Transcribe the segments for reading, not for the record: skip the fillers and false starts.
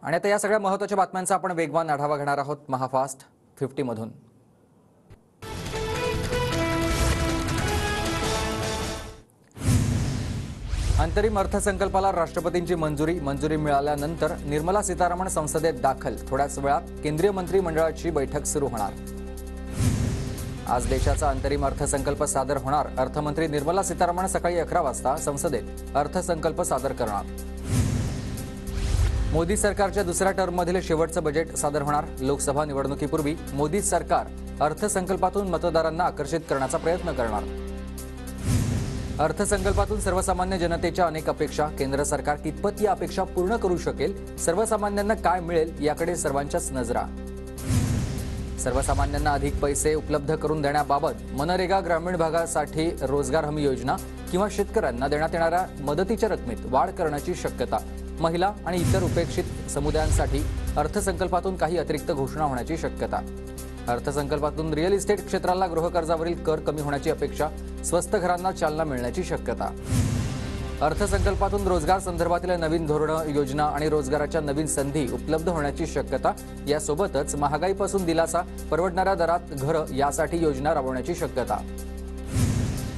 आणि आता या सगळ्या महत्त्वाच्या बातम्यांचा आपण वेगवान आढावा घेणार आहोत महाफास्ट 50 मधून। अंतरिम अर्थसंकल्पाला राष्ट्रपतींची मंजुरी मिळाल्यानंतर निर्मला सीतारामन संसदेत दाखल। थोड्याच वेळात केंद्रीय मंत्रिमंडळाची बैठक सुरू होणार। आज देशाचा अंतरिम अर्थसंकल्प सादर होणार। अर्थमंत्री निर्मला सीतारामन सकाळी 11 वाजता संसदेत अर्थसंकल्प सादर करणार। मोदी सरकारच्या दुसऱ्या टर्ममधील शेवटचं बजेट सादर होणार। लोकसभा निवडणुकीपूर्वी मोदी सरकार अर्थसंकल्पातून मतदारांना आकर्षित करण्याचा प्रयत्न करणार। अर्थसंकल्पातून सर्वसामान्य जनतेच्या अनेक अपेक्षा। केंद्र सरकार कितपत या अपेक्षा पूर्ण करू शकेल, सर्वसामान्यांना काय मिळेल याकडे सर्वांच्याच नजरा। सर्वसामान्यांना अधिक पैसे उपलब्ध करून देण्याबाबत मनरेगा, ग्रामीण भागासाठी रोजगार हमी योजना किंवा शेतकऱ्यांना देण्यात येणाऱ्या मदतीच्या रकमेत वाढ करण्याची शक्यता। महिला आणि इतर उपेक्षित समुदायांसाठी अर्थसंकल्पातून काही अतिरिक्त घोषणा होण्याची शक्यता। अर्थसंकल्पातून रिअल इस्टेट क्षेत्राला गृहकर्जावरील कर कमी होण्याची अपेक्षा। स्वस्त घरांना चालना मिळण्याची शक्यता। अर्थसंकल्पातून रोजगार संदर्भातील नवीन धोरणं, योजना आणि रोजगाराच्या नवीन संधी उपलब्ध होण्याची शक्यता। यासोबतच महागाईपासून दिलासा, परवडणाऱ्या दरात घरं यासाठी योजना राबवण्याची शक्यता।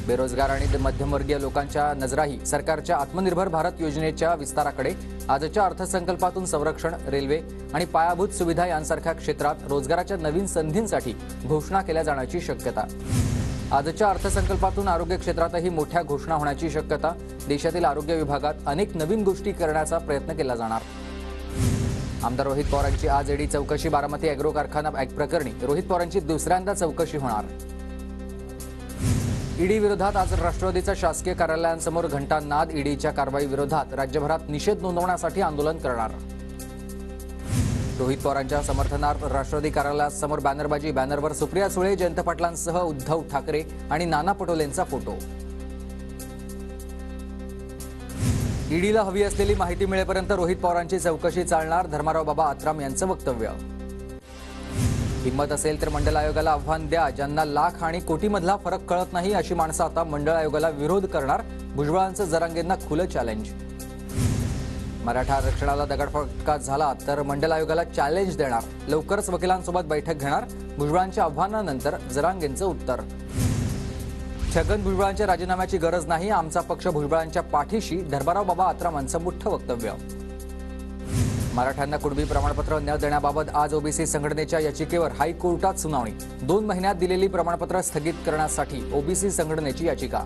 बेरोजगार आणि मध्यमवर्गीय लोकांच्या नजराही सरकारच्या आत्मनिर्भर भारत योजनेच्या विस्ताराकडे। आजच्या अर्थसंकल्पातून संरक्षण, रेल्वे आणि पायाभूत सुविधा यांसारख्या क्षेत्रात रोजगाराच्या नवीन संधींसाठी घोषणा केल्या जाण्याची शक्यता। आजच्या अर्थसंकल्पातून आरोग्य क्षेत्रातही मोठ्या घोषणा होण्याची शक्यता। देशातील आरोग्य विभागात अनेक नवीन गोष्टी करण्याचा प्रयत्न केला जाणार। आमदार रोहित पवारांची आज ईडी चौकशी। बारामती अॅग्रो कारखाना ॲक्ट प्रकरणी रोहित पवारांची दुसऱ्यांदा चौकशी होणार। ईडी विरोधात आज राष्ट्रवादीच्या शासकीय कार्यालयांसमोर घंटानाद। ईडीच्या कारवाई विरोधात राज्यभरात निषेध नोंदवण्यासाठी आंदोलन करणार। रोहित पवारांच्या समर्थनार्थ राष्ट्रवादी कार्यालयासमोर बॅनरबाजी। बॅनरवर सुप्रिया सुळे, जयंत पाटलांसह उद्धव ठाकरे आणि नाना पटोलेंचा फोटो। ईडीला हवी असलेली माहिती मिळेपर्यंत रोहित पवारांची चौकशी चालणार। धर्माराव बाबा आत्राम यांचं वक्तव्य। हिम्मत असेल तर मंडल आयोगाला आव्हान द्या। ज्यांना लाख आणि कोटीमधला फरक कळत नाही अशी माणसं आता मंडळ आयोगाला विरोध करणार। भुजबळांचं जरांगेंना खुलं चॅलेंज। मराठा आरक्षणाला दगडफटका झाला तर मंडल आयोगाला चॅलेंज देणार। लवकरच वकिलांसोबत बैठक घेणार। भुजबळांच्या आव्हानानंतर जरांगेंचं उत्तर। छगन भुजबळांच्या राजीनाम्याची गरज नाही, आमचा पक्ष भुजबळांच्या पाठीशी। धर्माराव बाबा आत्रामांचं मोठं वक्तव्य। मराठ्यांना कुणबी प्रमाणपत्र न देण्याबाबत आज ओबीसी संघटनेच्या याचिकेवर हायकोर्टात सुनावणी। 2 महिन्यात दिलेली प्रमाणपत्र स्थगित करण्यासाठी ओबीसी संघटनेची याचिका।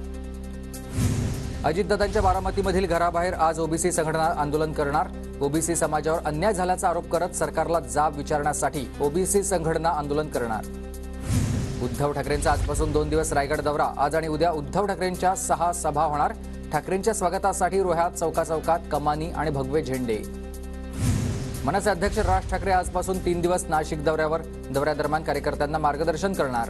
अजितदादांच्या बारामतीमधील घराबाहेर आज ओबीसी संघटना आंदोलन करणार। ओबीसी समाजावर अन्याय झाल्याचा आरोप करत सरकारला जाब विचारण्यासाठी ओबीसी संघटना आंदोलन करणार। उद्धव ठाकरेंचा आजपासून 2 दिवस रायगड दौरा। आज आणि उद्या उद्धव ठाकरेंच्या 6 सभा होणार। ठाकरेंच्या स्वागतासाठी रोह्यात चौकाचौकात कमानी आणि भगवे झेंडे। मनसे अध्यक्ष राज ठाकरे आजपासून 3 दिवस नाशिक दौऱ्यावर। दौऱ्यादरम्यान कार्यकर्त्यांना मार्गदर्शन करणार।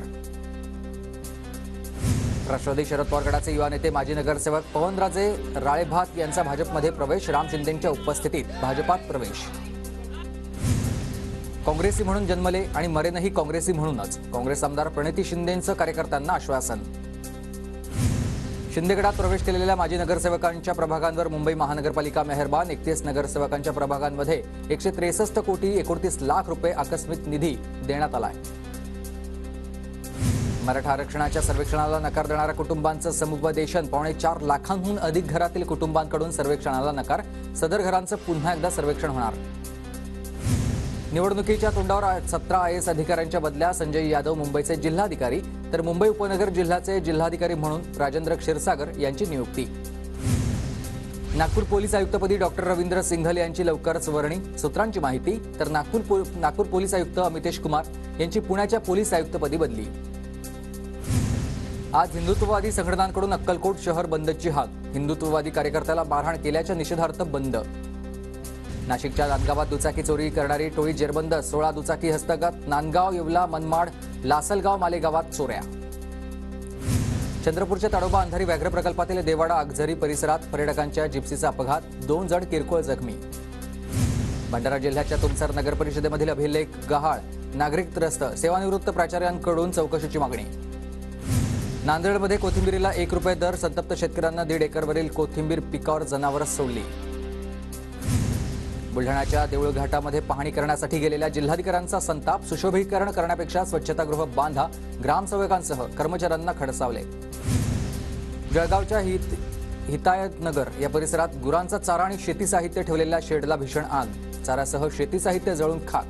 राष्ट्रवादी शरद पवार गटाचे युवा नेते माजी नगरसेवक पवनराजे राळेभात यांचा भाजपमध्ये प्रवेश। राम शिंदेंच्या उपस्थितीत भाजपात प्रवेश। काँग्रेसी म्हणून जन्मले आणि मरेनही काँग्रेसी म्हणूनच। काँग्रेस आमदार प्रणिती शिंदेंचं कार्यकर्त्यांना आश्वासन। शिंदेगडात प्रवेश केलेल्या माजी नगरसेवकांच्या प्रभागांवर मुंबई महानगरपालिका मेहरबान। 31 नगरसेवकांच्या प्रभागांमध्ये 163 कोटी 29 लाख रुपये आकस्मिक निधी देण्यात आलाय। मराठा आरक्षणाच्या सर्वेक्षणाला नकार देणाऱ्या कुटुंबांचं समुपदेशन। 4.25 लाखांहून अधिक घरातील कुटुंबांकडून सर्वेक्षणाला नकार। सदर घरांचं पुन्हा एकदा सर्वेक्षण होणार। निवडणुकीच्या तोंडावर 17 आयएएस अधिकाऱ्यांच्या बदल्या। संजय यादव मुंबईचे जिल्हाधिकारी तर मुंबई उपनगर जिल्ह्याचे जिल्हाधिकारी म्हणून राजेंद्र क्षीरसागर यांची नियुक्ती। नागपूर पोलीस आयुक्तपदी डॉक्टर रवींद्र सिंघल यांची लवकरच वर्णी। सूत्रांची माहिती तर नागपूर पोलीस आयुक्त अमितेश कुमार यांची पुण्याच्या पोलीस आयुक्तपदी बदली। आज हिंदुत्ववादी संघटनांकडून अक्कलकोट शहर बंदची हाक। हिंदुत्ववादी कार्यकर्त्याला मारहाण केल्याच्या निषेधार्थ बंद। नाशिकच्या नांदगावात दुचाकी चोरी करणारी टोळी जेरबंद। 16 दुचाकी हस्तगत। नांदगाव, येवला, मनमाड, लासलगाव, मालेगावात चोऱ्या। चंद्रपूरच्या ताडोबा अंधारी व्याघ्र प्रकल्पातील देवाडा अगझरी परिसरात पर्यटकांच्या जिप्सीचा अपघात। 2 जण किरकोळ जखमी। भंडारा जिल्ह्याच्या तुमसर नगर परिषदेमधील अभिलेख गहाळ। नागरिक त्रस्त। सेवानिवृत्त प्राचार्यांकडून चौकशीची मागणी। नांदेडमध्ये कोथिंबीरीला 1 रुपये दर। संतप्त शेतकऱ्यांना 1.5 एकरवरील कोथिंबीर पिकावर जनावरं सोडली। बुलढाण्याच्या देऊळ घाटामध्ये पाहणी करण्यासाठी गेलेल्या जिल्हाधिकाऱ्यांचा संताप. सुशोभीकरण करण्यापेक्षा स्वच्छतागृह बांधा, ग्रामसेवकांसह कर्मचाऱ्यांना खडसावले. जळगावच्या हितायतनगर या परिसरात गुरांचा चारा आणि शेती साहित्य ठेवलेल्या शेडला भीषण आग. चाऱ्यासह शेती साहित्य जळून खाक.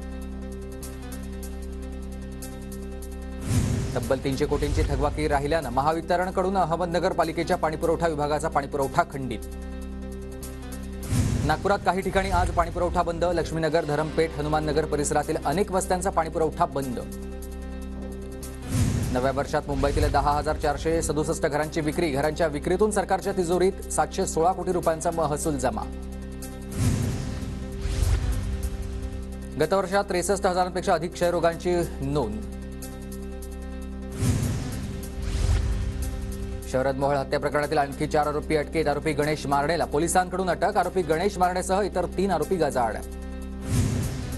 तब्बल 300 कोटींची थकबाकी राहिल्यानं महावितरणकडून अहमदनगर पालिकेच्या पाणीपुरवठा विभागाचा पाणीपुरवठा खंडित. नागपुरात काही ठिकाणी आज पाणीपुरवठा बंद. लक्ष्मीनगर, धरमपेठ, हनुमाननगर परिसरातील अनेक वस्त्यांचा पाणीपुरवठा बंद. नव्या वर्षात मुंबईतील 10,467 घरांची विक्री. घरांच्या विक्रीतून सरकारच्या तिजोरीत 716 कोटी रुपयांचा महसूल जमा. गतवर्षात 63,000पेक्षा अधिक क्षयरोगांची नोंद. शरद मोहोळ हत्या प्रकरणातील आणखी 4 आरोपी अटकेत. आरोपी गणेश मारडेला पोलिसांकडून अटक. आरोपी गणेश मारडेसह इतर 3 आरोपी गजाआड.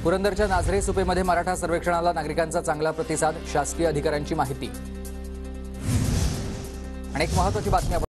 पुरंदरच्या नाझरे सुपेमध्ये मराठा सर्वेक्षणाला नागरिकांचा चांगला प्रतिसाद. शासकीय अधिकाऱ्यांची माहिती. आणि एक महत्त्वाची बातमी